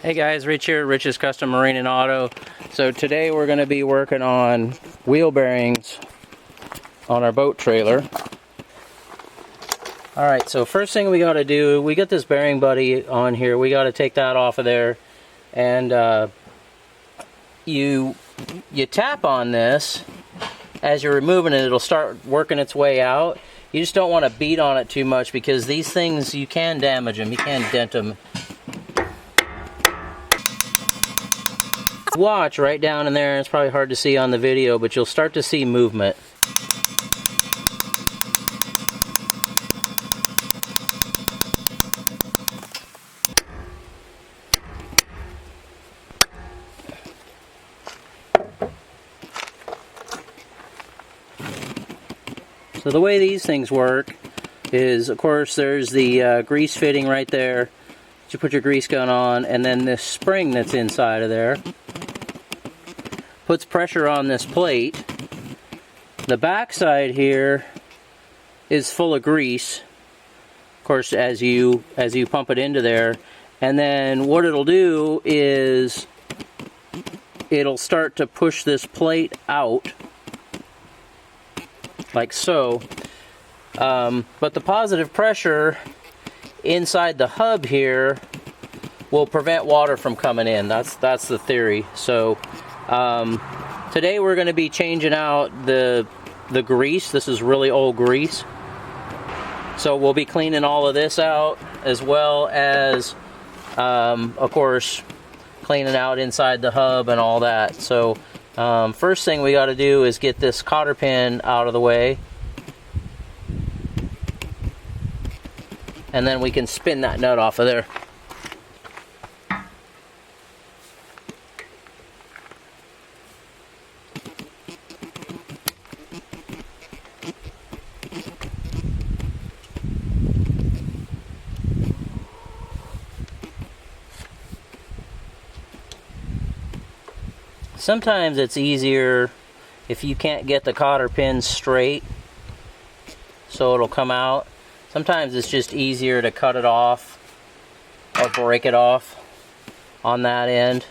Hey guys, Rich here, Rich's Custom Marine and Auto. So today we're going to be working on wheel bearings on our boat trailer. Alright, so first thing we got to do, we got this bearing buddy on here. We got to take that off of there. And you tap on this. As you're removing it, it'll start working its way out. You just don't want to beat on it too much because these things, you can damage them. You can dent them. Watch right down in there, and it's probably hard to see on the video, but you'll start to see movement. So the way these things work is, of course, there's the grease fitting right there. You put your grease gun on, and then this spring that's inside of there puts pressure on this plate. The back side here is full of grease, of course, as you pump it into there. And then what it'll do is it'll start to push this plate out like so. But the positive pressure inside the hub here will prevent water from coming in. That's the theory. So today we're going to be changing out the grease. This is really old grease. So we'll be cleaning all of this out, as well as of course cleaning out inside the hub and all that. So first thing we got to do is get this cotter pin out of the way, and then we can spin that nut off of there. Sometimes it's easier if you can't get the cotter pin straight so it'll come out. Sometimes it's just easier to cut it off or break it off on that end.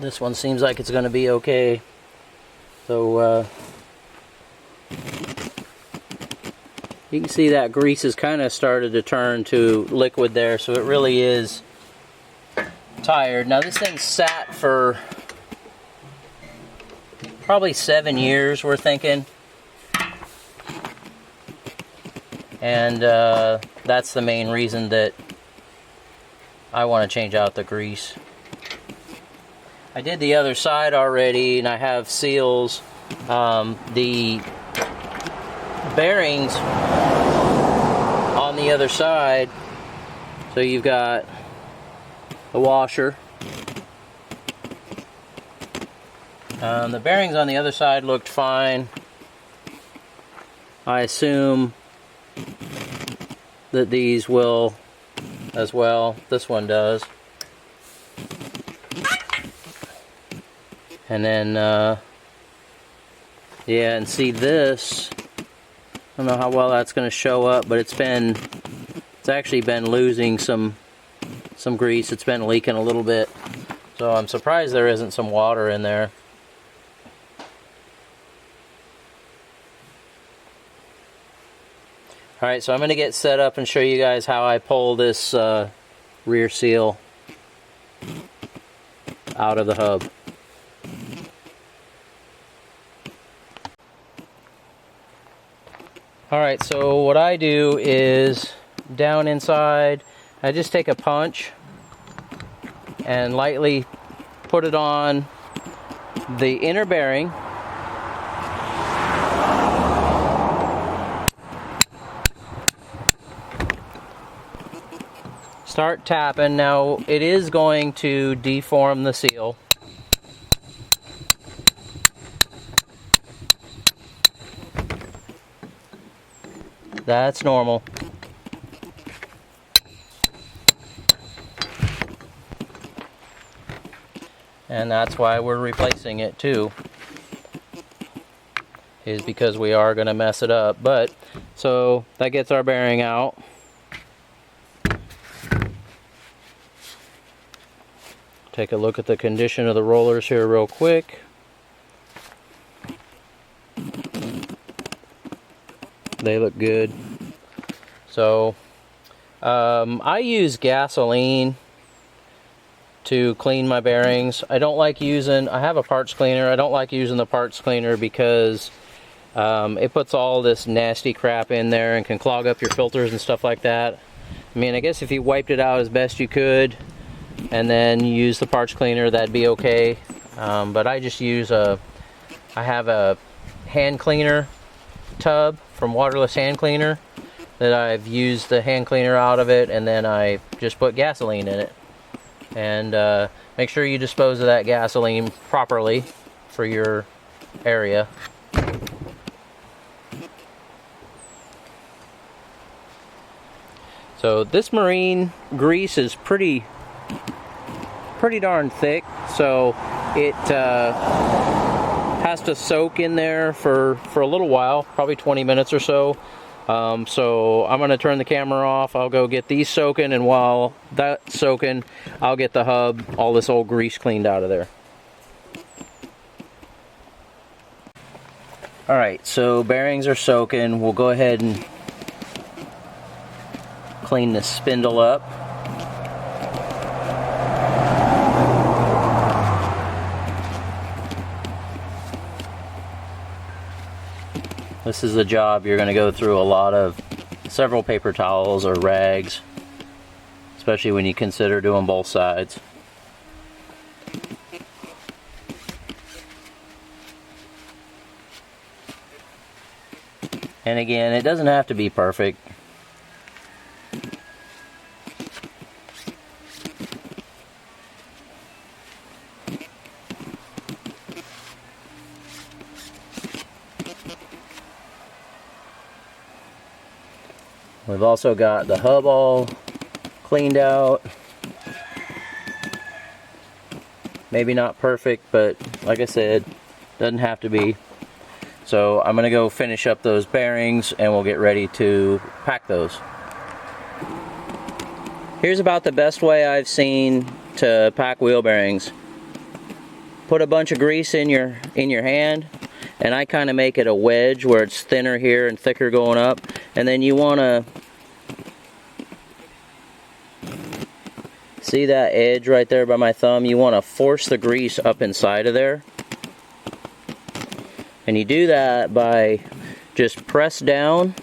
This one seems like it's going to be okay. So you can see that grease has kind of started to turn to liquid there, so it really is tired. Now this thing sat for probably 7 years, we're thinking. And that's the main reason that I want to change out the grease. I did the other side already, and I have seals. The bearings on the other side, so you've got the washer. The bearings on the other side looked fine. I assume that these will as well. This one does. And then, yeah, and see this, I don't know how well that's going to show up, but it's actually been losing some grease. It's been leaking a little bit. So I'm surprised there isn't some water in there. Alright, so I'm going to get set up and show you guys how I pull this rear seal out of the hub. Alright, so what I do is down inside, I just take a punch and lightly put it on the inner bearing. Start tapping. Now it is going to deform the seal. That's normal. and that's why we're replacing it too, is because we are going to mess it up. But so that gets our bearing out. Take a look at the condition of the rollers here real quick. They look good. So I use gasoline to clean my bearings. I don't like using, I have a parts cleaner. I don't like using the parts cleaner because it puts all this nasty crap in there and can clog up your filters and stuff like that. I mean, I guess if you wiped it out as best you could and then use the parts cleaner, that'd be okay. But I just use I have a hand cleaner tub from Waterless Hand Cleaner that I've used the hand cleaner out of it, and then I just put gasoline in it. And make sure you dispose of that gasoline properly for your area. So this marine grease is pretty darn thick, so it has to soak in there for a little while, probably 20 minutes or so. So I'm going to turn the camera off. I'll go get these soaking, and while that's soaking, I'll get the hub, all this old grease cleaned out of there. Alright, so bearings are soaking. We'll go ahead and clean the spindle up. This is a job you're going to go through several paper towels or rags, especially when you consider doing both sides. And again, it doesn't have to be perfect. We've also got the hub all cleaned out. Maybe not perfect, but like I said, doesn't have to be. So I'm gonna go finish up those bearings and we'll get ready to pack those. Here's about the best way I've seen to pack wheel bearings. Put a bunch of grease in your hand, and I kind of make it a wedge where it's thinner here and thicker going up, and then you want to see that edge right there by my thumb. You want to force the grease up inside of there, and you do that by just press down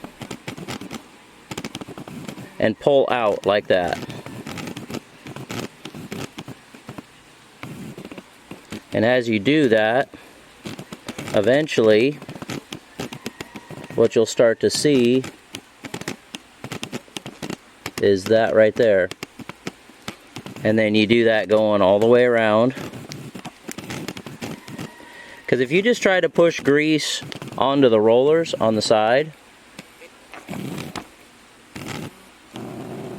and pull out like that. And as you do that, eventually what you'll start to see is that right there. And then you do that going all the way around. Because if you just try to push grease onto the rollers on the side,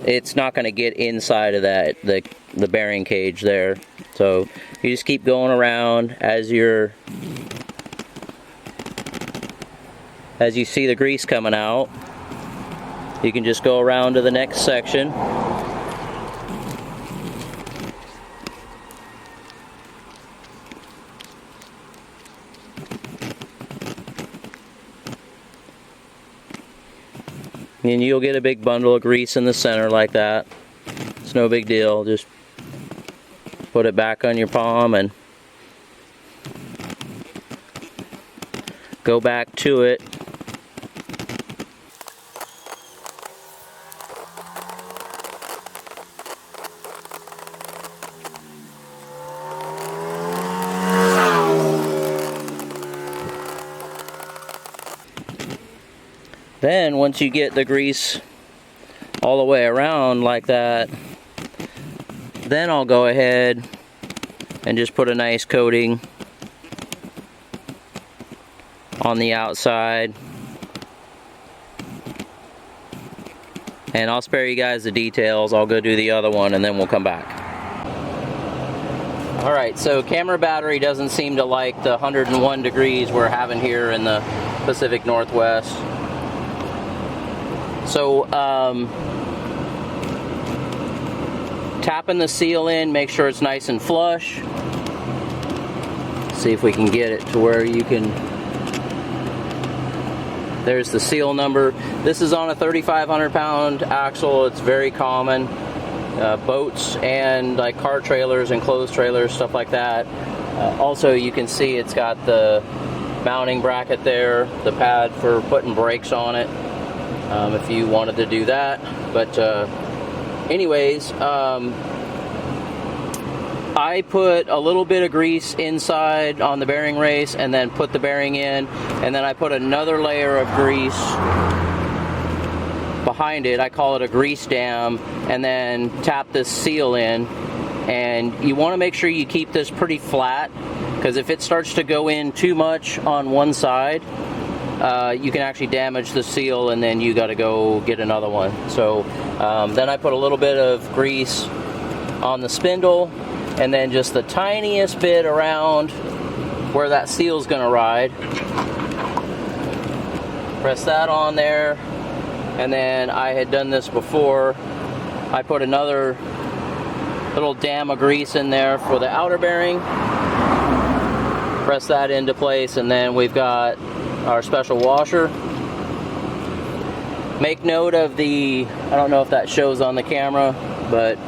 it's not going to get inside of that, the bearing cage there. So you just keep going around as you see the grease coming out. You can just go around to the next section. And you'll get a big bundle of grease in the center like that. It's no big deal. Just put it back on your palm and go back to it. Then once you get the grease all the way around like that, then I'll go ahead and just put a nice coating on the outside. And I'll spare you guys the details. I'll go do the other one and then we'll come back. Alright, so camera battery doesn't seem to like the 101 degrees we're having here in the Pacific Northwest. So, tapping the seal in, make sure it's nice and flush. See if we can get it to where you can... There's the seal number. This is on a 3,500 pound axle. It's very common. Boats and like car trailers, enclosed trailers, stuff like that. Also, you can see it's got the mounting bracket there, the pad for putting brakes on it, if you wanted to do that. But anyways, I put a little bit of grease inside on the bearing race and then put the bearing in, and then I put another layer of grease behind it. I call it a grease dam, and then tap this seal in. And you want to make sure you keep this pretty flat, because if it starts to go in too much on one side, you can actually damage the seal, and then you got to go get another one. So then I put a little bit of grease on the spindle, and then just the tiniest bit around where that seal's going to ride. Press that on there, and then I had done this before. I put another little dam of grease in there for the outer bearing. Press that into place, and then we've got our special washer. Make note of the, I don't know if that shows on the camera, but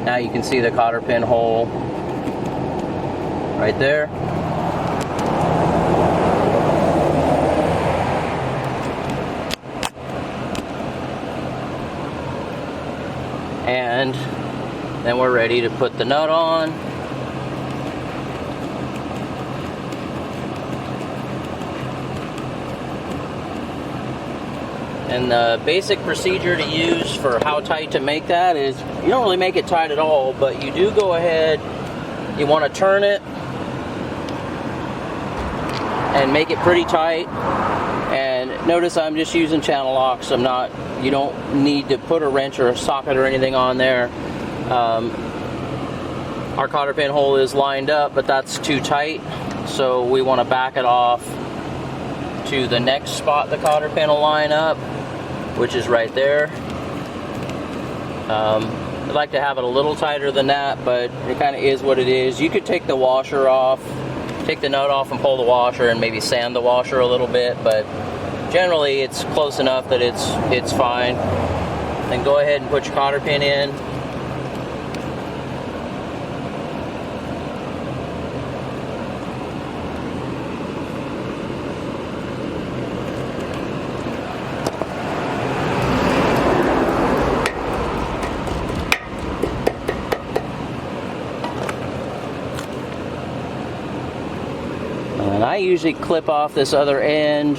now you can see the cotter pin hole right there. And then we're ready to put the nut on. And the basic procedure to use for how tight to make that is, you don't really make it tight at all, but you do go ahead, you want to turn it and make it pretty tight. And notice I'm just using channel locks. I'm not, you don't need to put a wrench or a socket or anything on there. Our cotter pin hole is lined up, but that's too tight, so we want to back it off to the next spot the cotter pin will line up, which is right there. I'd like to have it a little tighter than that, but it kind of is what it is. You could take the washer off, take the nut off and pull the washer, and maybe sand the washer a little bit, but generally it's close enough that it's fine. Then go ahead and put your cotter pin in. And I usually clip off this other end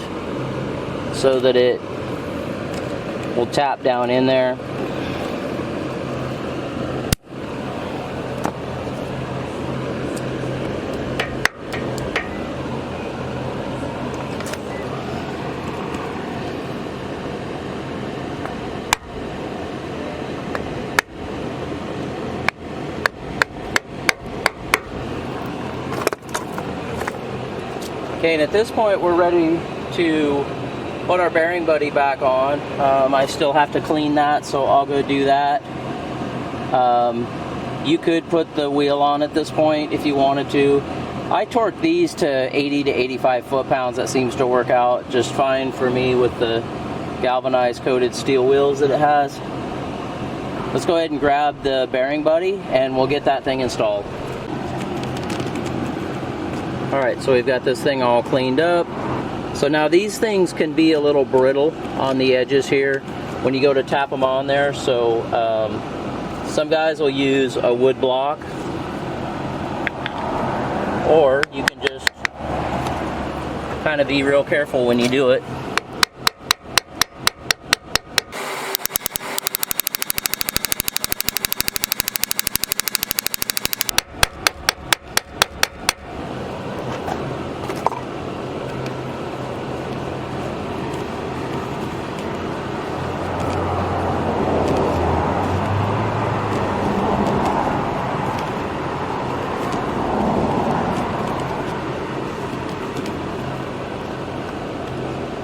so that it will tap down in there. Okay, and at this point we're ready to put our bearing buddy back on. I still have to clean that, so I'll go do that. You could put the wheel on at this point if you wanted to. I torque these to 80 to 85 foot-pounds. That seems to work out just fine for me with the galvanized coated steel wheels that it has. Let's go ahead and grab the bearing buddy and we'll get that thing installed. Alright, so we've got this thing all cleaned up. So now these things can be a little brittle on the edges here when you go to tap them on there. So some guys will use a wood block, or you can just kind of be real careful when you do it.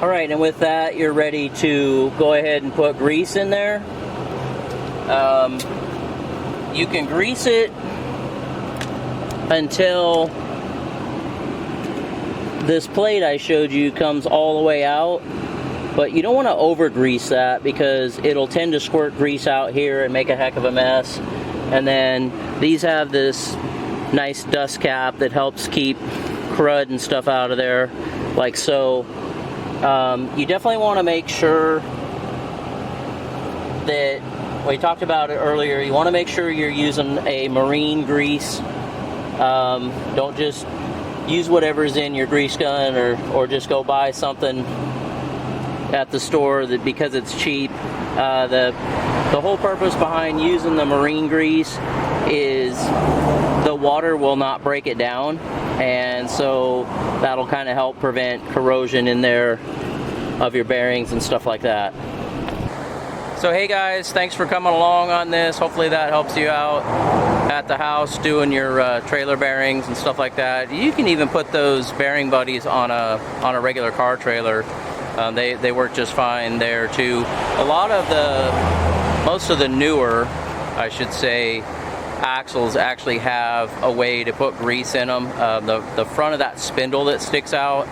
Alright, and with that, you're ready to go ahead and put grease in there. You can grease it until this plate I showed you comes all the way out, but you don't want to over grease that because it'll tend to squirt grease out here and make a heck of a mess. And then these have this nice dust cap that helps keep crud and stuff out of there, like so. You definitely want to make sure that, we talked about it earlier, you want to make sure you're using a marine grease. Don't just use whatever's in your grease gun, or just go buy something at the store that because it's cheap. The whole purpose behind using the marine grease is the water will not break it down, and so that'll kind of help prevent corrosion in there of your bearings and stuff like that. So hey guys, thanks for coming along on this. Hopefully that helps you out at the house doing your trailer bearings and stuff like that. You can even put those bearing buddies on a regular car trailer. They work just fine there too. Most of the newer, I should say, axles actually have a way to put grease in them. The front of that spindle that sticks out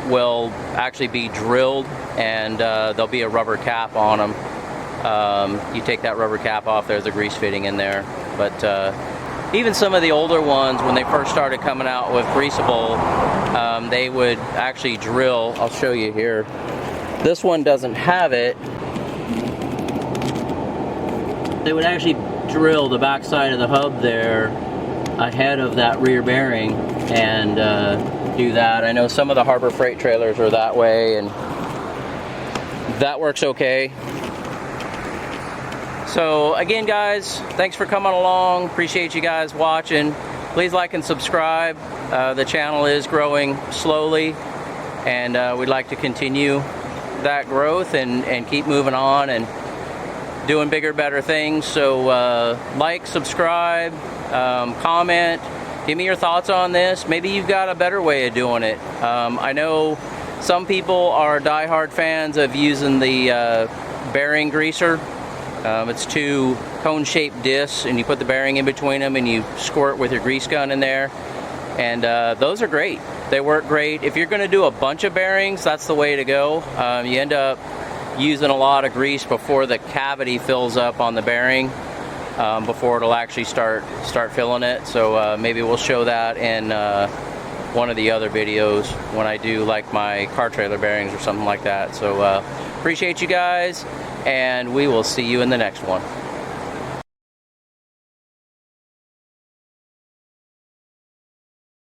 will actually be drilled, and there'll be a rubber cap on them. You take that rubber cap off, there's a grease fitting in there. But even some of the older ones, when they first started coming out with greasable, they would actually drill. I'll show you here. This one doesn't have it. They would actually drill the back side of the hub there ahead of that rear bearing and do that. I know some of the Harbor Freight trailers are that way, and that works okay. So again guys, thanks for coming along. Appreciate you guys watching. Please like and subscribe. The channel is growing slowly, and we'd like to continue that growth and keep moving on and doing bigger, better things. So like, subscribe, comment, give me your thoughts on this. Maybe you've got a better way of doing it. I know some people are diehard fans of using the bearing greaser. It's two cone-shaped discs, and you put the bearing in between them and you squirt with your grease gun in there, and those are great. They work great. If you're going to do a bunch of bearings, that's the way to go. You end up using a lot of grease before the cavity fills up on the bearing, before it'll actually start filling it. So maybe we'll show that in one of the other videos when I do like my car trailer bearings or something like that. So appreciate you guys, and we will see you in the next one.